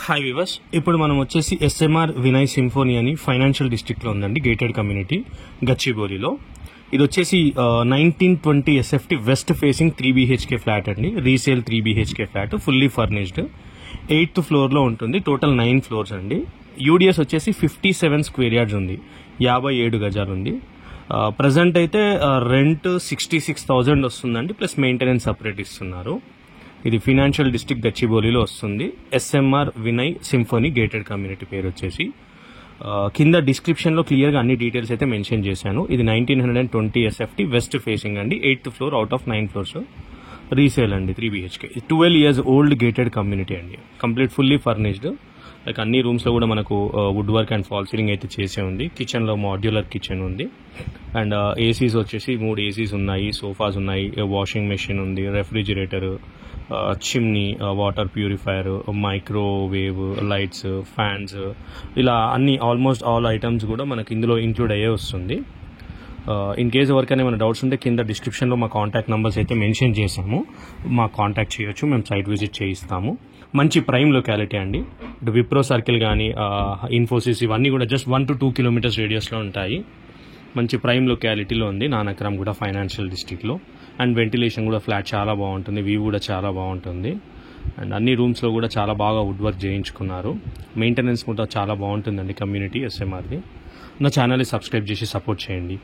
Hi viewers, ఇప్పుడు మనం వచ్చేసి ఎస్ఎంఆర్ వినయ్ సింఫోనీ అని ఫైనాన్షియల్ డిస్ట్రిక్ట్లో ఉందండి, గేటెడ్ కమ్యూనిటీ గచ్చిబౌలిలో. ఇది వచ్చేసి 1920 SFT west facing 3 BHK flat అండి, resale 3 BHK flat, fully furnished, 8th ఫ్లోర్లో ఉంటుంది. టోటల్ 9 ఫ్లోర్స్ అండి. యూడిఎస్ వచ్చేసి 57 స్క్వేర్ యార్డ్స్ ఉంది, 57 గజాలు ఉంది. ప్రజెంట్ అయితే రెంట్ 66,000 వస్తుందండి, ప్లస్ మెయింటెనెన్స్ సపరేట్ ఇస్తున్నారు. ఇది ఫైనాన్షియల్ డిస్ట్రిక్ట్ గచ్చిబౌలిలో వస్తుంది. SMR Vinay symphony gated community పేరు వచ్చేసి. కింద డిస్క్రిప్షన్లో క్లియర్గా అన్ని డీటెయిల్స్ అయితే మెన్షన్ చేశాను. ఇది 1920 ఎస్ఎఫ్టీ వెస్ట్ ఫేసింగ్ అండి, 8th floor out of 9 floors, resale అండి, 3 BHK, 12 years old gated community అండి, కంప్లీట్ ఫుల్లీ ఫర్నిష్డ్. లైక్ అన్ని రూమ్స్లో కూడా మనకు wood work and fall ceiling అయితే చేసే ఉంది. కిచెన్లో మాడ్యులర్ కిచెన్ ఉంది. అండ్ ఏసీస్ వచ్చేసి 3 ఏసీస్ ఉన్నాయి, సోఫాస్ ఉన్నాయి, వాషింగ్ మెషిన్ ఉంది, refrigerator, chimney, water purifier, microwave, lights, fans, ఇలా అన్ని ఆల్మోస్ట్ ఆల్ ఐటమ్స్ కూడా మనకి ఇందులో ఇంక్లూడ్ అయ్యే వస్తుంది. ఇన్ కేస్ ఎవరికైనా ఏమైనా డౌట్స్ ఉంటే కింద డిస్క్రిప్షన్లో మా కాంటాక్ట్ నెంబర్స్ అయితే మెన్షన్ చేసాము, మా కాంటాక్ట్ చేయొచ్చు, మేము సైట్ విజిట్ చేయిస్తాము. మంచి ప్రైమ్ లొకాలిటీ అండి. ఇటు విప్రో సర్కిల్ కానీ ఇన్ఫోసిస్ ఇవన్నీ కూడా జస్ట్ 1 to 2 kilometers రేడియస్లో ఉంటాయి. మంచి ప్రైమ్ లొకాలిటీలో ఉంది, నానక్రామ్ కూడా ఫైనాన్షియల్ డిస్ట్రిక్ట్లో. అండ్ వెంటిలేషన్ కూడా ఫ్లాట్ చాలా బాగుంటుంది, వ్యూ కూడా చాలా బాగుంటుంది. అండ్ అన్ని రూమ్స్లో కూడా చాలా బాగా వుడ్ వర్క్ చేయించుకున్నారు. మెయింటెనెన్స్ కూడా చాలా బాగుంటుందండి కమ్యూనిటీ ఎస్ఎంఆర్ది. నా ఛానల్ని సబ్స్క్రైబ్ చేసి సపోర్ట్ చేయండి.